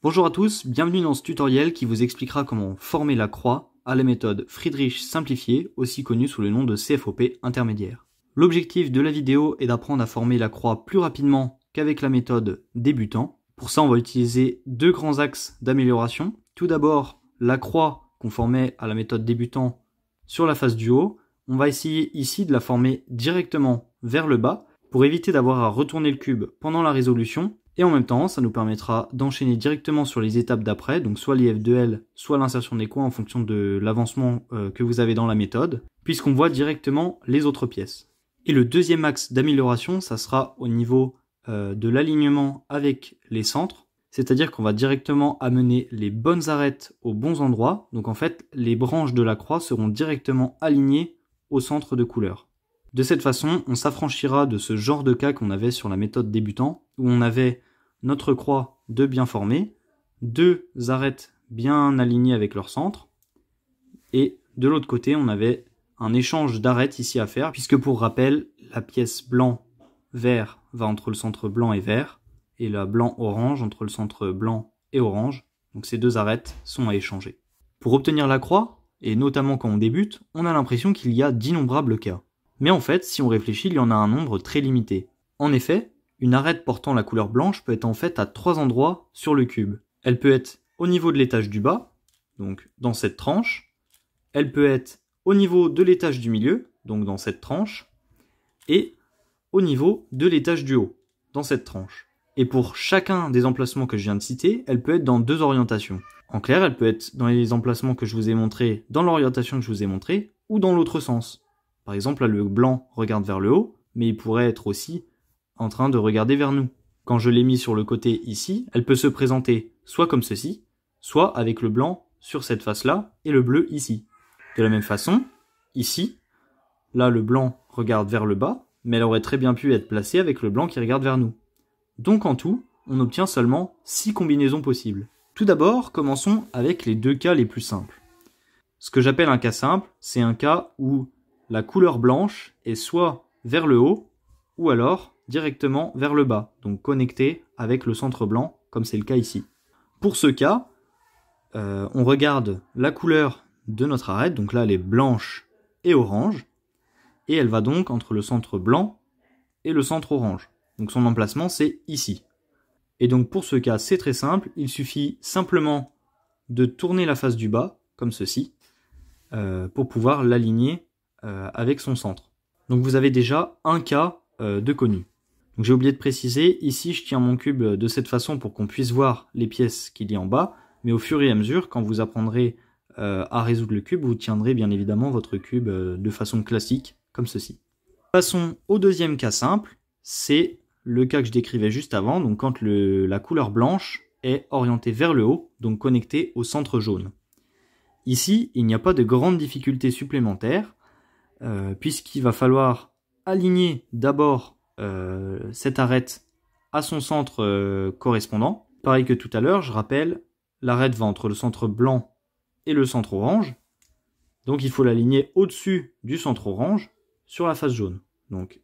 Bonjour à tous, bienvenue dans ce tutoriel qui vous expliquera comment former la croix à la méthode Friedrich simplifiée, aussi connue sous le nom de CFOP intermédiaire. L'objectif de la vidéo est d'apprendre à former la croix plus rapidement qu'avec la méthode débutant. Pour ça, on va utiliser deux grands axes d'amélioration. Tout d'abord, la croix qu'on formait à la méthode débutant sur la face du haut. On va essayer ici de la former directement vers le bas pour éviter d'avoir à retourner le cube pendant la résolution. Et en même temps, ça nous permettra d'enchaîner directement sur les étapes d'après, donc soit l'IF2L, soit l'insertion des coins en fonction de l'avancement que vous avez dans la méthode, puisqu'on voit directement les autres pièces. Et le deuxième axe d'amélioration, ça sera au niveau de l'alignement avec les centres, c'est-à-dire qu'on va directement amener les bonnes arêtes aux bons endroits, donc en fait, les branches de la croix seront directement alignées au centre de couleur. De cette façon, on s'affranchira de ce genre de cas qu'on avait sur la méthode débutant, où on avait notre croix de bien formée, deux arêtes bien alignées avec leur centre, et de l'autre côté, on avait un échange d'arêtes ici à faire, puisque pour rappel, la pièce blanc-vert va entre le centre blanc et vert, et la blanc-orange entre le centre blanc et orange, donc ces deux arêtes sont à échanger. Pour obtenir la croix, et notamment quand on débute, on a l'impression qu'il y a d'innombrables cas. Mais en fait, si on réfléchit, il y en a un nombre très limité. En effet, une arête portant la couleur blanche peut être en fait à trois endroits sur le cube. Elle peut être au niveau de l'étage du bas, donc dans cette tranche. Elle peut être au niveau de l'étage du milieu, donc dans cette tranche. Et au niveau de l'étage du haut, dans cette tranche. Et pour chacun des emplacements que je viens de citer, elle peut être dans deux orientations. En clair, elle peut être dans les emplacements que je vous ai montrés, dans l'orientation que je vous ai montrée, ou dans l'autre sens. Par exemple, là, le blanc regarde vers le haut, mais il pourrait être aussi en train de regarder vers nous. Quand je l'ai mis sur le côté ici, elle peut se présenter soit comme ceci, soit avec le blanc sur cette face-là et le bleu ici. De la même façon, ici, là, le blanc regarde vers le bas, mais elle aurait très bien pu être placée avec le blanc qui regarde vers nous. Donc en tout, on obtient seulement 6 combinaisons possibles. Tout d'abord, commençons avec les deux cas les plus simples. Ce que j'appelle un cas simple, c'est un cas où la couleur blanche est soit vers le haut, ou alors directement vers le bas, donc connectée avec le centre blanc, comme c'est le cas ici. Pour ce cas, on regarde la couleur de notre arête, donc là elle est blanche et orange, et elle va donc entre le centre blanc et le centre orange. Donc son emplacement c'est ici. Et donc pour ce cas c'est très simple, il suffit simplement de tourner la face du bas, comme ceci, pour pouvoir l'aligner avec son centre. Donc vous avez déjà un cas de connu. Donc j'ai oublié de préciser, ici je tiens mon cube de cette façon pour qu'on puisse voir les pièces qu'il y a en bas, mais au fur et à mesure, quand vous apprendrez à résoudre le cube, vous tiendrez bien évidemment votre cube de façon classique, comme ceci. Passons au deuxième cas simple, c'est le cas que je décrivais juste avant, donc quand la couleur blanche est orientée vers le haut, donc connectée au centre jaune. Ici, il n'y a pas de grande difficulté supplémentaire, puisqu'il va falloir aligner d'abord cette arête à son centre correspondant. Pareil que tout à l'heure, je rappelle, l'arête va entre le centre blanc et le centre orange. Donc il faut l'aligner au-dessus du centre orange sur la face jaune. Donc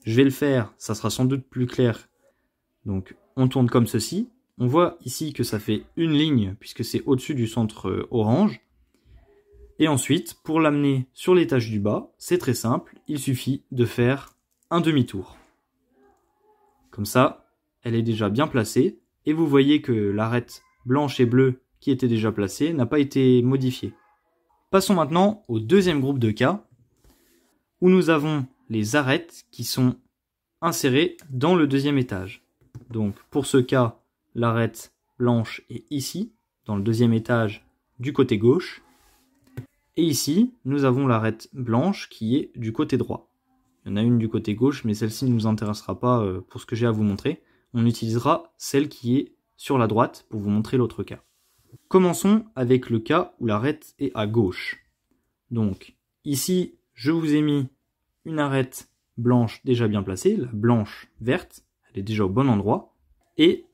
je vais le faire, ça sera sans doute plus clair. Donc on tourne comme ceci. On voit ici que ça fait une ligne puisque c'est au-dessus du centre orange. Et ensuite, pour l'amener sur l'étage du bas, c'est très simple, il suffit de faire un demi-tour. Comme ça, elle est déjà bien placée, et vous voyez que l'arête blanche et bleue qui était déjà placée n'a pas été modifiée. Passons maintenant au deuxième groupe de cas, où nous avons les arêtes qui sont insérées dans le deuxième étage. Donc pour ce cas, l'arête blanche est ici, dans le deuxième étage du côté gauche, et ici, nous avons l'arête blanche qui est du côté droit. Il y en a une du côté gauche, mais celle-ci ne nous intéressera pas pour ce que j'ai à vous montrer. On utilisera celle qui est sur la droite pour vous montrer l'autre cas. Commençons avec le cas où l'arête est à gauche. Donc, ici, je vous ai mis une arête blanche déjà bien placée, la blanche verte, elle est déjà au bon endroit. Et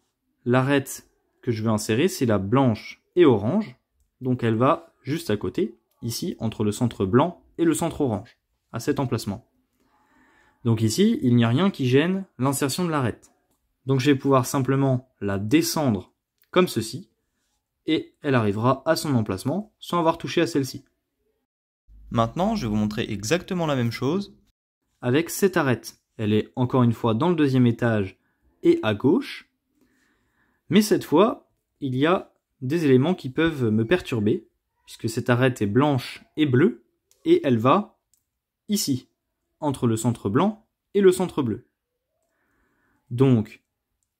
l'arête que je veux insérer, c'est la blanche et orange, donc elle va juste à côté, ici, entre le centre blanc et le centre orange, à cet emplacement. Donc ici, il n'y a rien qui gêne l'insertion de l'arête. Donc je vais pouvoir simplement la descendre comme ceci, et elle arrivera à son emplacement sans avoir touché à celle-ci. Maintenant, je vais vous montrer exactement la même chose avec cette arête. Elle est encore une fois dans le deuxième étage et à gauche, mais cette fois, il y a des éléments qui peuvent me perturber, puisque cette arête est blanche et bleue, et elle va ici, entre le centre blanc et le centre bleu. Donc,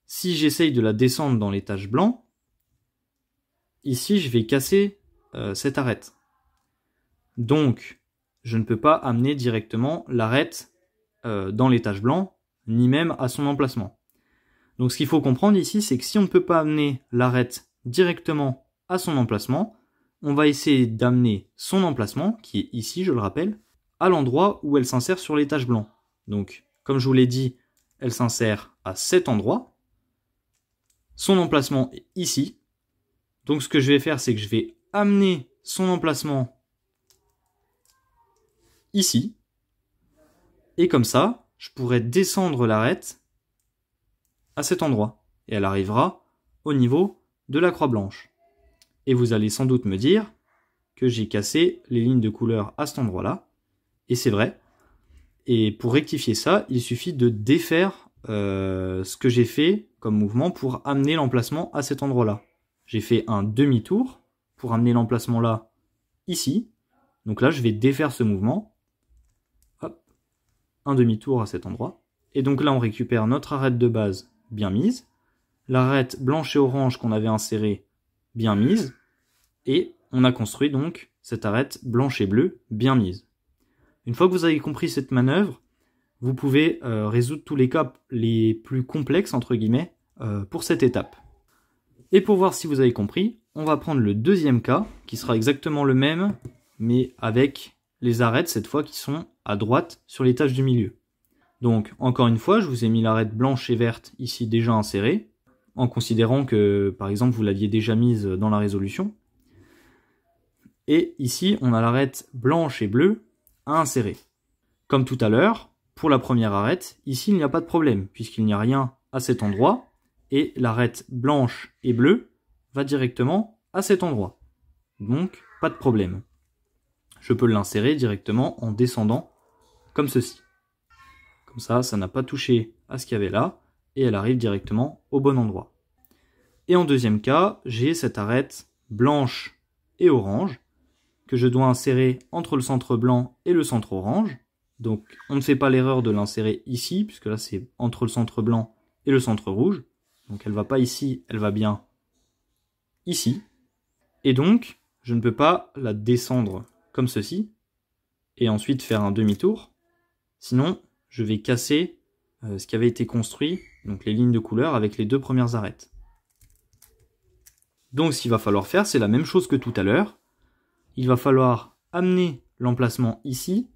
si j'essaye de la descendre dans l'étage blanc, ici je vais casser cette arête. Donc, je ne peux pas amener directement l'arête dans l'étage blanc, ni même à son emplacement. Donc ce qu'il faut comprendre ici, c'est que si on ne peut pas amener l'arête directement à son emplacement, on va essayer d'amener son emplacement, qui est ici, je le rappelle, à l'endroit où elle s'insère sur l'étage blanc. Donc, comme je vous l'ai dit, elle s'insère à cet endroit. Son emplacement est ici. Donc ce que je vais faire, c'est que je vais amener son emplacement ici. Et comme ça, je pourrais descendre l'arête à cet endroit. Et elle arrivera au niveau de la croix blanche. Et vous allez sans doute me dire que j'ai cassé les lignes de couleur à cet endroit-là. Et c'est vrai. Et pour rectifier ça, il suffit de défaire ce que j'ai fait comme mouvement pour amener l'emplacement à cet endroit-là. J'ai fait un demi-tour pour amener l'emplacement là, ici. Donc là, je vais défaire ce mouvement. Hop, un demi-tour à cet endroit. Et donc là, on récupère notre arête de base bien mise. L'arête blanche et orange qu'on avait insérée bien mise. Et on a construit donc cette arête blanche et bleue bien mise. Une fois que vous avez compris cette manœuvre, vous pouvez résoudre tous les cas les plus complexes, entre guillemets, pour cette étape. Et pour voir si vous avez compris, on va prendre le deuxième cas, qui sera exactement le même, mais avec les arêtes, cette fois, qui sont à droite sur l'étage du milieu. Donc, encore une fois, je vous ai mis l'arête blanche et verte ici déjà insérée, en considérant que, par exemple, vous l'aviez déjà mise dans la résolution. Et ici, on a l'arête blanche et bleue à insérer. Comme tout à l'heure, pour la première arête, ici il n'y a pas de problème, puisqu'il n'y a rien à cet endroit, et l'arête blanche et bleue va directement à cet endroit. Donc, pas de problème. Je peux l'insérer directement en descendant comme ceci. Comme ça n'a pas touché à ce qu'il y avait là, et elle arrive directement au bon endroit. Et en deuxième cas, j'ai cette arête blanche et orange, que je dois insérer entre le centre blanc et le centre orange. Donc on ne fait pas l'erreur de l'insérer ici, puisque là c'est entre le centre blanc et le centre rouge. Donc elle va pas ici, elle va bien ici. Et donc je ne peux pas la descendre comme ceci, et ensuite faire un demi-tour. Sinon je vais casser ce qui avait été construit, donc les lignes de couleur avec les deux premières arêtes. Donc ce qu'il va falloir faire, c'est la même chose que tout à l'heure. Il va falloir amener l'emplacement ici,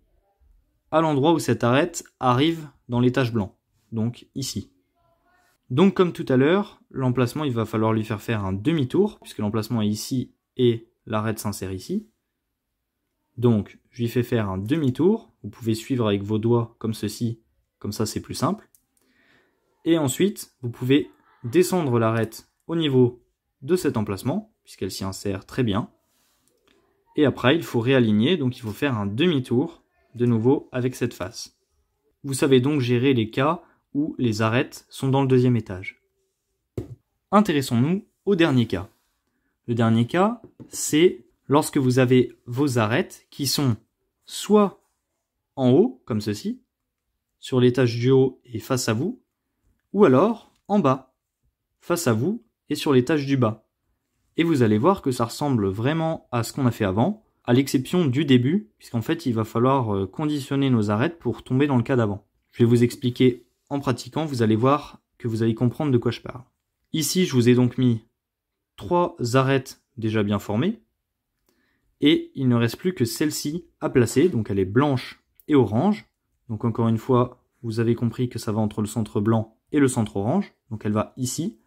à l'endroit où cette arête arrive dans l'étage blanc, donc ici. Donc comme tout à l'heure, l'emplacement il va falloir lui faire un demi-tour, puisque l'emplacement est ici et l'arête s'insère ici. Donc je lui fais faire un demi-tour, vous pouvez suivre avec vos doigts comme ceci, comme ça c'est plus simple. Et ensuite, vous pouvez descendre l'arête au niveau de cet emplacement, puisqu'elle s'y insère très bien. Et après, il faut réaligner, donc il faut faire un demi-tour, de nouveau avec cette face. Vous savez donc gérer les cas où les arêtes sont dans le deuxième étage. Intéressons-nous au dernier cas. Le dernier cas, c'est lorsque vous avez vos arêtes qui sont soit en haut, comme ceci, sur l'étage du haut et face à vous, ou alors en bas, face à vous et sur l'étage du bas. Et vous allez voir que ça ressemble vraiment à ce qu'on a fait avant, à l'exception du début, puisqu'en fait il va falloir conditionner nos arêtes pour tomber dans le cas d'avant. Je vais vous expliquer en pratiquant, vous allez voir que vous allez comprendre de quoi je parle. Ici je vous ai donc mis 3 arêtes déjà bien formées, et il ne reste plus que celle-ci à placer, donc elle est blanche et orange. Donc encore une fois, vous avez compris que ça va entre le centre blanc et le centre orange, donc elle va ici.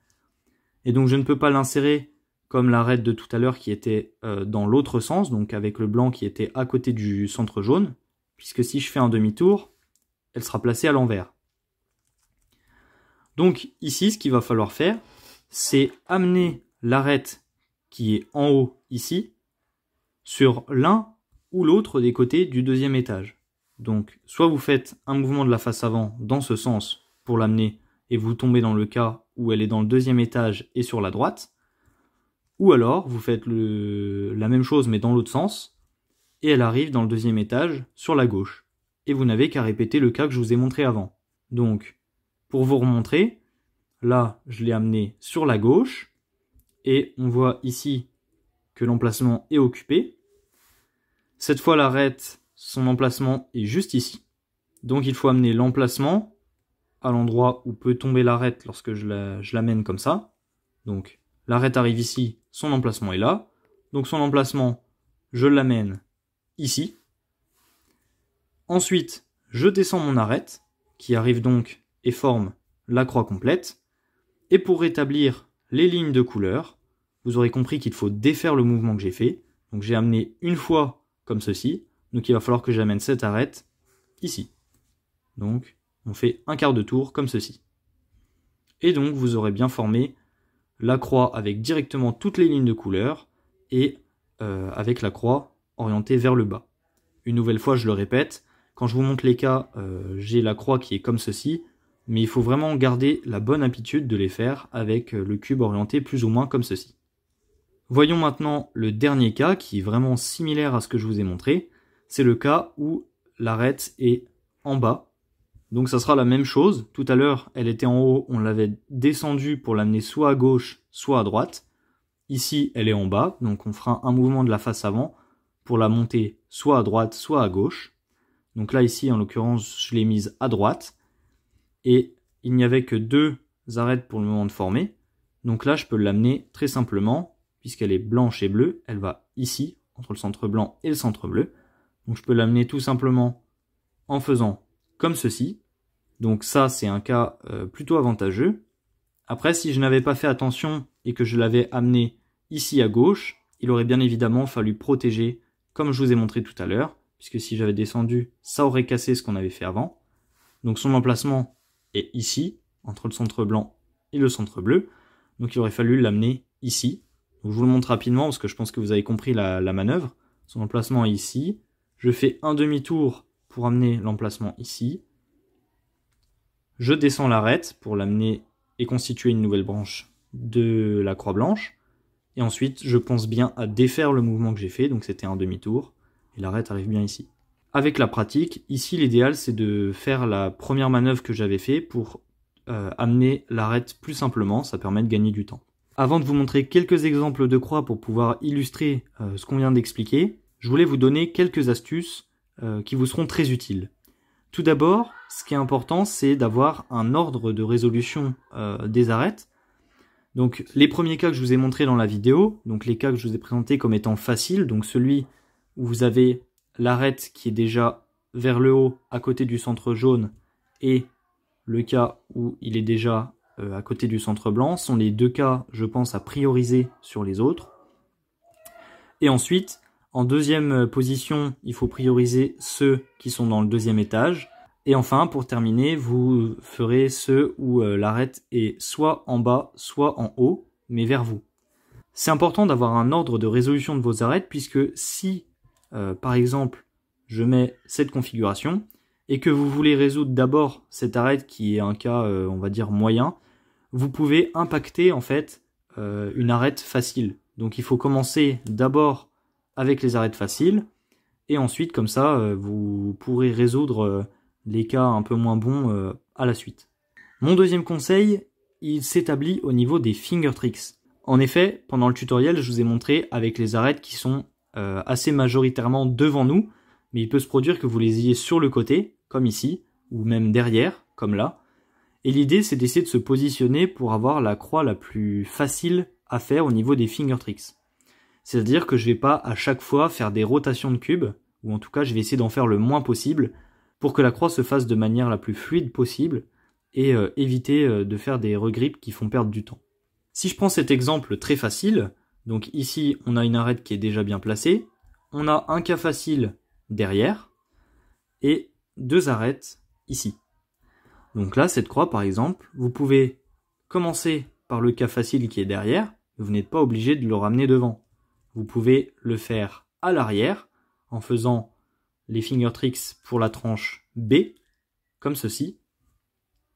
Et donc je ne peux pas l'insérer comme l'arête de tout à l'heure qui était dans l'autre sens, donc avec le blanc qui était à côté du centre jaune, puisque si je fais un demi-tour, elle sera placée à l'envers. Donc ici, ce qu'il va falloir faire, c'est amener l'arête qui est en haut ici sur l'un ou l'autre des côtés du deuxième étage. Donc, soit vous faites un mouvement de la face avant dans ce sens pour l'amener et vous tombez dans le cas où elle est dans le deuxième étage et sur la droite, ou alors vous faites la même chose mais dans l'autre sens et elle arrive dans le deuxième étage sur la gauche. Et vous n'avez qu'à répéter le cas que je vous ai montré avant. Donc, pour vous remontrer, là, je l'ai amené sur la gauche et on voit ici que l'emplacement est occupé. Cette fois, l'arête, son emplacement est juste ici. Donc, il faut amener l'emplacement à l'endroit où peut tomber l'arête lorsque je l'amène comme ça. Donc, l'arête arrive ici, son emplacement est là. Donc, son emplacement, je l'amène ici. Ensuite, je descends mon arête, qui arrive donc et forme la croix complète. Et pour rétablir les lignes de couleur, vous aurez compris qu'il faut défaire le mouvement que j'ai fait. Donc j'ai amené une fois comme ceci, donc il va falloir que j'amène cette arête ici. Donc on fait un quart de tour comme ceci. Et donc vous aurez bien formé la croix avec directement toutes les lignes de couleur et avec la croix orientée vers le bas. Une nouvelle fois, je le répète, quand je vous montre les cas, j'ai la croix qui est comme ceci, mais il faut vraiment garder la bonne habitude de les faire avec le cube orienté plus ou moins comme ceci. Voyons maintenant le dernier cas qui est vraiment similaire à ce que je vous ai montré. C'est le cas où l'arête est en bas. Donc ça sera la même chose. Tout à l'heure, elle était en haut, on l'avait descendue pour l'amener soit à gauche, soit à droite. Ici, elle est en bas, donc on fera un mouvement de la face avant pour la monter soit à droite, soit à gauche. Donc là, ici, en l'occurrence, je l'ai mise à droite. Et il n'y avait que 2 arêtes pour le moment de former. Donc là, je peux l'amener très simplement, puisqu'elle est blanche et bleue. Elle va ici, entre le centre blanc et le centre bleu. Donc je peux l'amener tout simplement en faisant comme ceci. Donc ça, c'est un cas plutôt avantageux. Après, si je n'avais pas fait attention et que je l'avais amené ici à gauche, il aurait bien évidemment fallu protéger, comme je vous ai montré tout à l'heure, puisque si j'avais descendu, ça aurait cassé ce qu'on avait fait avant. Donc son emplacement est ici, entre le centre blanc et le centre bleu. Donc il aurait fallu l'amener ici. Donc, je vous le montre rapidement parce que je pense que vous avez compris la manœuvre. Son emplacement est ici. Je fais un demi-tour pour amener l'emplacement ici. Je descends l'arête pour l'amener et constituer une nouvelle branche de la croix blanche. Et ensuite, je pense bien à défaire le mouvement que j'ai fait. Donc c'était un demi-tour. Et l'arête arrive bien ici. Avec la pratique, ici l'idéal c'est de faire la première manœuvre que j'avais fait pour amener l'arête plus simplement, ça permet de gagner du temps. Avant de vous montrer quelques exemples de croix pour pouvoir illustrer ce qu'on vient d'expliquer, je voulais vous donner quelques astuces qui vous seront très utiles. Tout d'abord, ce qui est important, c'est d'avoir un ordre de résolution des arêtes. Donc les premiers cas que je vous ai montrés dans la vidéo, donc les cas que je vous ai présentés comme étant faciles, donc celui où vous avez l'arête qui est déjà vers le haut à côté du centre jaune et le cas où il est déjà à côté du centre blanc sont les 2 cas, je pense, à prioriser sur les autres. Et ensuite, en deuxième position, il faut prioriser ceux qui sont dans le deuxième étage. Et enfin, pour terminer, vous ferez ceux où l'arête est soit en bas, soit en haut, mais vers vous. C'est important d'avoir un ordre de résolution de vos arêtes puisque si par exemple, je mets cette configuration et que vous voulez résoudre d'abord cette arête qui est un cas, on va dire, moyen, vous pouvez impacter en fait une arête facile. Donc il faut commencer d'abord avec les arêtes faciles et ensuite, comme ça, vous pourrez résoudre les cas un peu moins bons à la suite. Mon deuxième conseil, il s'établit au niveau des finger tricks. En effet, pendant le tutoriel, je vous ai montré avec les arêtes qui sont assez majoritairement devant nous, mais il peut se produire que vous les ayez sur le côté, comme ici, ou même derrière, comme là. Et l'idée, c'est d'essayer de se positionner pour avoir la croix la plus facile à faire au niveau des finger tricks. C'est-à-dire que je vais pas à chaque fois faire des rotations de cubes, ou en tout cas, je vais essayer d'en faire le moins possible, pour que la croix se fasse de manière la plus fluide possible, et éviter de faire des regrips qui font perdre du temps. Si je prends cet exemple très facile, donc ici, on a une arête qui est déjà bien placée. On a un cas facile derrière et 2 arêtes ici. Donc là, cette croix, par exemple, vous pouvez commencer par le cas facile qui est derrière, vous n'êtes pas obligé de le ramener devant. Vous pouvez le faire à l'arrière en faisant les finger tricks pour la tranche B, comme ceci,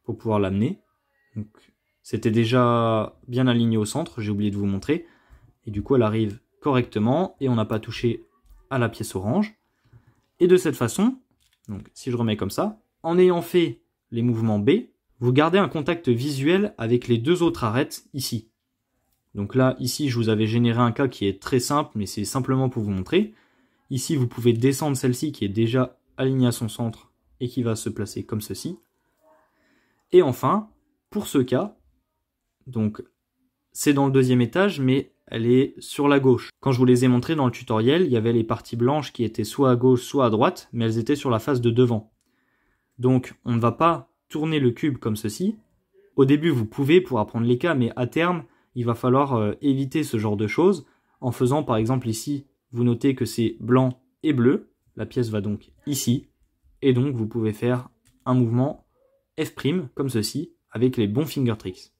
pour pouvoir l'amener. Donc, c'était déjà bien aligné au centre, j'ai oublié de vous montrer. Et du coup, elle arrive correctement et on n'a pas touché à la pièce orange. Et de cette façon, donc si je remets comme ça, en ayant fait les mouvements B, vous gardez un contact visuel avec les deux autres arêtes ici. Donc là, ici, je vous avais généré un cas qui est très simple, mais c'est simplement pour vous montrer. Ici, vous pouvez descendre celle-ci qui est déjà alignée à son centre et qui va se placer comme ceci. Et enfin, pour ce cas, donc c'est dans le deuxième étage, mais elle est sur la gauche. Quand je vous les ai montrés dans le tutoriel, il y avait les parties blanches qui étaient soit à gauche, soit à droite, mais elles étaient sur la face de devant. Donc, on ne va pas tourner le cube comme ceci. Au début, vous pouvez pour apprendre les cas, mais à terme, il va falloir éviter ce genre de choses en faisant, par exemple, ici, vous notez que c'est blanc et bleu. La pièce va donc ici. Et donc, vous pouvez faire un mouvement F', comme ceci, avec les bons finger tricks.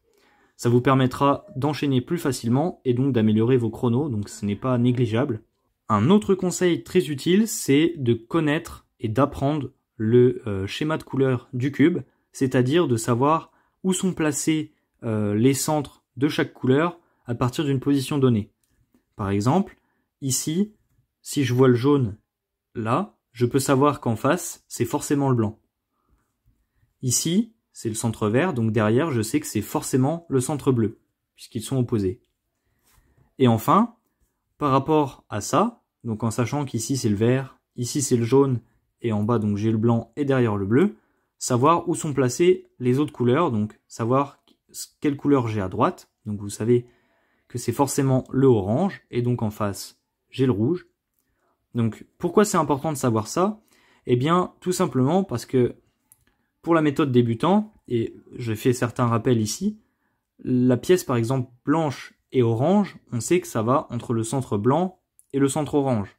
Ça vous permettra d'enchaîner plus facilement et donc d'améliorer vos chronos, donc ce n'est pas négligeable. Un autre conseil très utile, c'est de connaître et d'apprendre le schéma de couleur du cube, c'est-à-dire de savoir où sont placés les centres de chaque couleur à partir d'une position donnée. Par exemple, ici, si je vois le jaune là, je peux savoir qu'en face, c'est forcément le blanc. Ici, c'est le centre vert, donc derrière, je sais que c'est forcément le centre bleu, puisqu'ils sont opposés. Et enfin, par rapport à ça, donc en sachant qu'ici c'est le vert, ici c'est le jaune, et en bas donc j'ai le blanc et derrière le bleu, savoir où sont placées les autres couleurs, donc savoir quelle couleur j'ai à droite, donc vous savez que c'est forcément le orange, et donc en face j'ai le rouge. Donc pourquoi c'est important de savoir ça? Eh bien tout simplement parce que pour la méthode débutant, et je fais certains rappels ici, la pièce par exemple blanche et orange, on sait que ça va entre le centre blanc et le centre orange.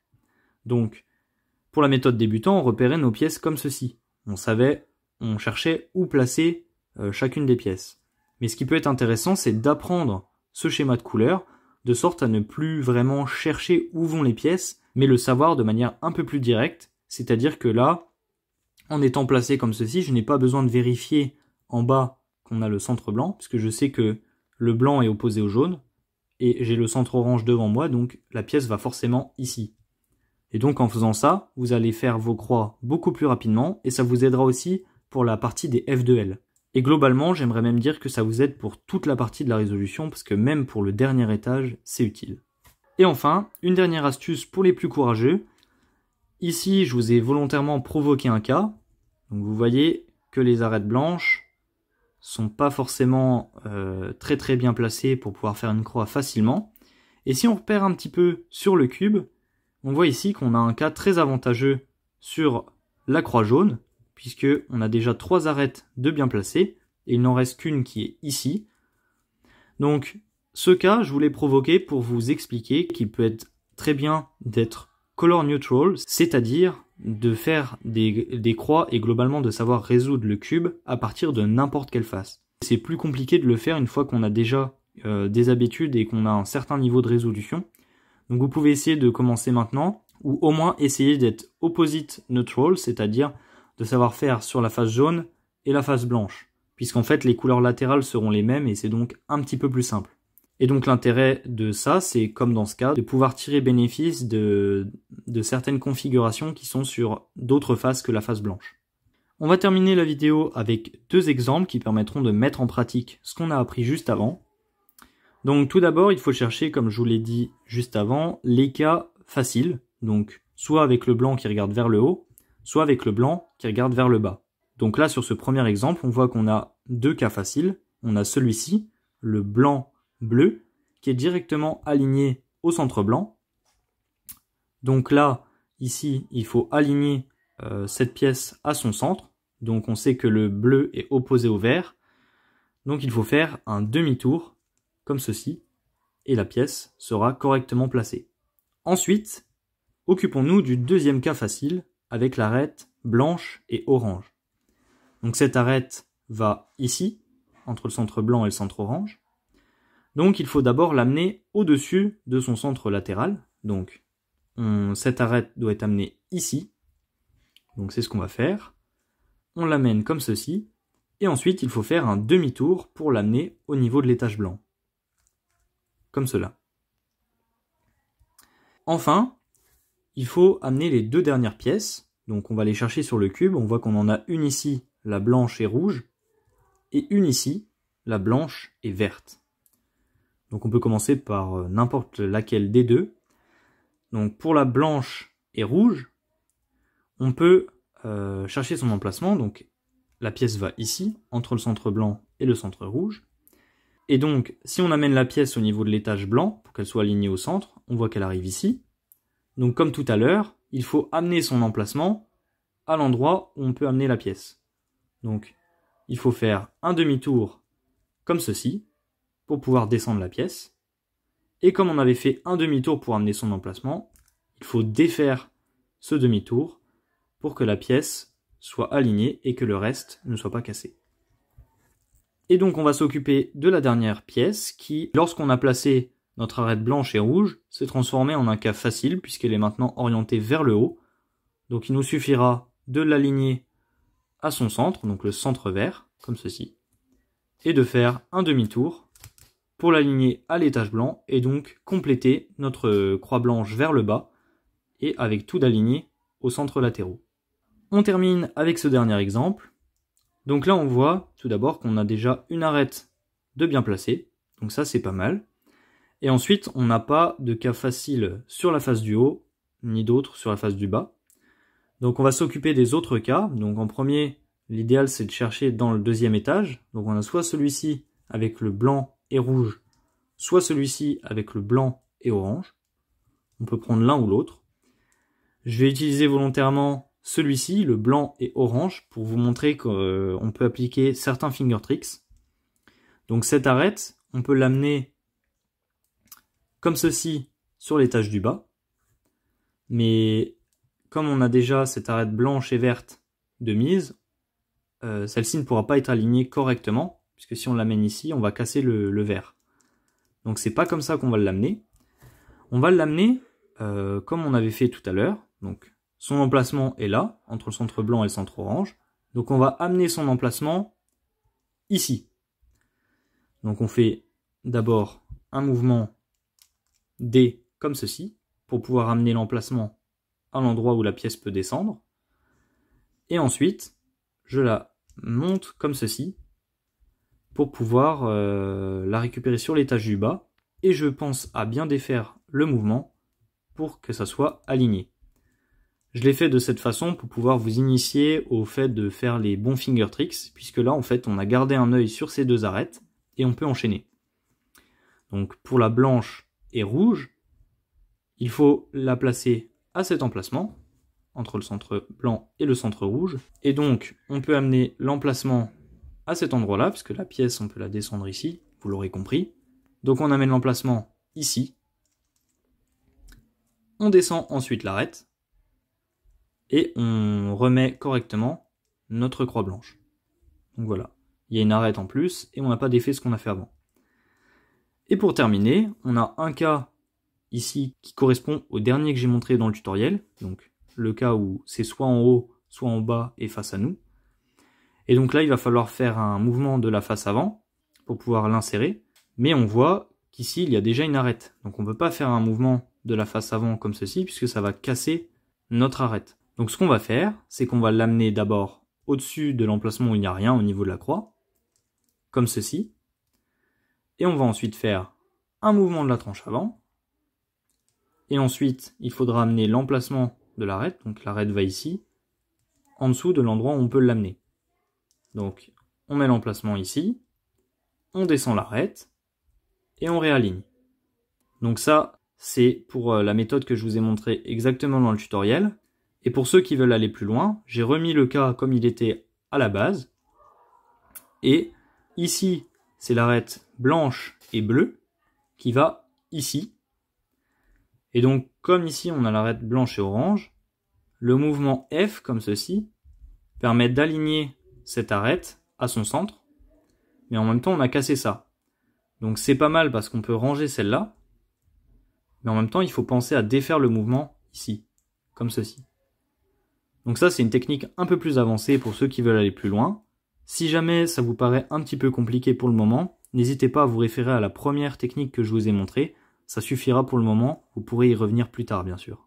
Donc, pour la méthode débutant, on repérait nos pièces comme ceci. On cherchait où placer chacune des pièces. Mais ce qui peut être intéressant, c'est d'apprendre ce schéma de couleur, de sorte à ne plus vraiment chercher où vont les pièces, mais le savoir de manière un peu plus directe, c'est-à-dire que là, en étant placé comme ceci, je n'ai pas besoin de vérifier en bas qu'on a le centre blanc, puisque je sais que le blanc est opposé au jaune, et j'ai le centre orange devant moi, donc la pièce va forcément ici. Et donc en faisant ça, vous allez faire vos croix beaucoup plus rapidement, et ça vous aidera aussi pour la partie des F2L. Et globalement, j'aimerais même dire que ça vous aide pour toute la partie de la résolution, parce que même pour le dernier étage, c'est utile. Et enfin, une dernière astuce pour les plus courageux. Ici, je vous ai volontairement provoqué un cas. Donc vous voyez que les arêtes blanches sont pas forcément très bien placées pour pouvoir faire une croix facilement. Et si on repère un petit peu sur le cube, on voit ici qu'on a un cas très avantageux sur la croix jaune, puisque on a déjà 3 arêtes de bien placées, et il n'en reste qu'une qui est ici. Donc ce cas, je voulais provoquer pour vous expliquer qu'il peut être très bien d'être color neutral, c'est-à-dire de faire des croix et globalement de savoir résoudre le cube à partir de n'importe quelle face. C'est plus compliqué de le faire une fois qu'on a déjà des habitudes et qu'on a un certain niveau de résolution. Donc vous pouvez essayer de commencer maintenant, ou au moins essayer d'être opposite neutral, c'est-à-dire de savoir faire sur la face jaune et la face blanche, puisqu'en fait les couleurs latérales seront les mêmes et c'est donc un petit peu plus simple. Et donc l'intérêt de ça, c'est comme dans ce cas, de pouvoir tirer bénéfice de certaines configurations qui sont sur d'autres faces que la face blanche. On va terminer la vidéo avec 2 exemples qui permettront de mettre en pratique ce qu'on a appris juste avant. Donc tout d'abord, il faut chercher, comme je vous l'ai dit juste avant, les cas faciles, donc soit avec le blanc qui regarde vers le haut, soit avec le blanc qui regarde vers le bas. Donc là, sur ce premier exemple, on voit qu'on a 2 cas faciles. On a celui-ci, le blanc bleu, qui est directement aligné au centre blanc. Donc là, ici, il faut aligner cette pièce à son centre. Donc on sait que le bleu est opposé au vert. Donc il faut faire un demi-tour, comme ceci, et la pièce sera correctement placée. Ensuite, occupons-nous du deuxième cas facile, avec l'arête blanche et orange. Donc cette arête va ici, entre le centre blanc et le centre orange. Donc il faut d'abord l'amener au-dessus de son centre latéral. Donc cette arête doit être amenée ici. Donc c'est ce qu'on va faire. On l'amène comme ceci. Et ensuite il faut faire un demi-tour pour l'amener au niveau de l'étage blanc. Comme cela. Enfin, il faut amener les deux dernières pièces. Donc on va les chercher sur le cube. On voit qu'on en a une ici, la blanche et rouge. Et une ici, la blanche et verte. Donc on peut commencer par n'importe laquelle des deux. Donc pour la blanche et rouge, on peut chercher son emplacement. Donc la pièce va ici, entre le centre blanc et le centre rouge. Et donc si on amène la pièce au niveau de l'étage blanc, pour qu'elle soit alignée au centre, on voit qu'elle arrive ici. Donc comme tout à l'heure, il faut amener son emplacement à l'endroit où on peut amener la pièce. Donc il faut faire un demi-tour comme ceci, pour pouvoir descendre la pièce. Et comme on avait fait un demi-tour pour amener son emplacement, il faut défaire ce demi-tour pour que la pièce soit alignée et que le reste ne soit pas cassé. Et donc on va s'occuper de la dernière pièce qui, lorsqu'on a placé notre arête blanche et rouge, s'est transformée en un cas facile puisqu'elle est maintenant orientée vers le haut. Donc il nous suffira de l'aligner à son centre, donc le centre vert, comme ceci, et de faire un demi-tour pour l'aligner à l'étage blanc et donc compléter notre croix blanche vers le bas et avec tout d'aligné aux centres latéraux. On termine avec ce dernier exemple. Donc là on voit tout d'abord qu'on a déjà une arête de bien placée, donc ça c'est pas mal. Et ensuite on n'a pas de cas facile sur la face du haut, ni d'autres sur la face du bas. Donc on va s'occuper des autres cas. Donc en premier, l'idéal c'est de chercher dans le deuxième étage. Donc on a soit celui-ci avec le blanc et rouge, soit celui-ci avec le blanc et orange. On peut prendre l'un ou l'autre. Je vais utiliser volontairement celui-ci, le blanc et orange, pour vous montrer qu'on peut appliquer certains finger tricks. Donc cette arête, on peut l'amener comme ceci sur l'étage du bas. Mais comme on a déjà cette arête blanche et verte de mise, celle-ci ne pourra pas être alignée correctement, puisque si on l'amène ici, on va casser le vert. Donc c'est pas comme ça qu'on va l'amener. On va l'amener comme on avait fait tout à l'heure. Donc son emplacement est là, entre le centre blanc et le centre orange. Donc on va amener son emplacement ici. Donc on fait d'abord un mouvement D comme ceci, pour pouvoir amener l'emplacement à l'endroit où la pièce peut descendre. Et ensuite, je la monte comme ceci, pour pouvoir la récupérer sur l'étage du bas. Et je pense à bien défaire le mouvement pour que ça soit aligné. Je l'ai fait de cette façon pour pouvoir vous initier au fait de faire les bons finger tricks, puisque là en fait on a gardé un œil sur ces deux arêtes et on peut enchaîner. Donc pour la blanche et rouge, il faut la placer à cet emplacement, entre le centre blanc et le centre rouge. Et donc on peut amener l'emplacement à cet endroit-là, puisque la pièce on peut la descendre ici, vous l'aurez compris. Donc on amène l'emplacement ici. On descend ensuite l'arête. Et on remet correctement notre croix blanche. Donc voilà, il y a une arête en plus et on n'a pas défait ce qu'on a fait avant. Et pour terminer, on a un cas ici qui correspond au dernier que j'ai montré dans le tutoriel. Donc le cas où c'est soit en haut, soit en bas et face à nous. Et donc là, il va falloir faire un mouvement de la face avant pour pouvoir l'insérer. Mais on voit qu'ici, il y a déjà une arête. Donc on ne peut pas faire un mouvement de la face avant comme ceci puisque ça va casser notre arête. Donc ce qu'on va faire, c'est qu'on va l'amener d'abord au-dessus de l'emplacement où il n'y a rien au niveau de la croix, comme ceci. Et on va ensuite faire un mouvement de la tranche avant. Et ensuite, il faudra amener l'emplacement de l'arête, donc l'arête va ici, en dessous de l'endroit où on peut l'amener. Donc on met l'emplacement ici, on descend l'arête, et on réaligne. Donc ça, c'est pour la méthode que je vous ai montré exactement dans le tutoriel. Et pour ceux qui veulent aller plus loin, j'ai remis le cas comme il était à la base. Et ici, c'est l'arête blanche et bleue qui va ici. Et donc, comme ici, on a l'arête blanche et orange, le mouvement F, comme ceci, permet d'aligner cette arête à son centre. Mais en même temps, on a cassé ça. Donc c'est pas mal parce qu'on peut ranger celle-là, mais en même temps il faut penser à défaire le mouvement ici, comme ceci. Donc ça c'est une technique un peu plus avancée pour ceux qui veulent aller plus loin. Si jamais ça vous paraît un petit peu compliqué pour le moment, n'hésitez pas à vous référer à la première technique que je vous ai montrée, ça suffira pour le moment, vous pourrez y revenir plus tard bien sûr.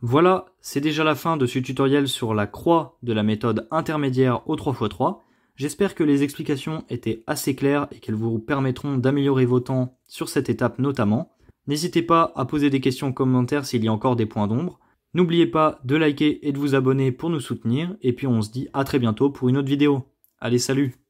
Voilà, c'est déjà la fin de ce tutoriel sur la croix de la méthode intermédiaire au 3x3. J'espère que les explications étaient assez claires et qu'elles vous permettront d'améliorer vos temps sur cette étape notamment. N'hésitez pas à poser des questions en commentaire s'il y a encore des points d'ombre. N'oubliez pas de liker et de vous abonner pour nous soutenir. Et puis on se dit à très bientôt pour une autre vidéo. Allez, salut!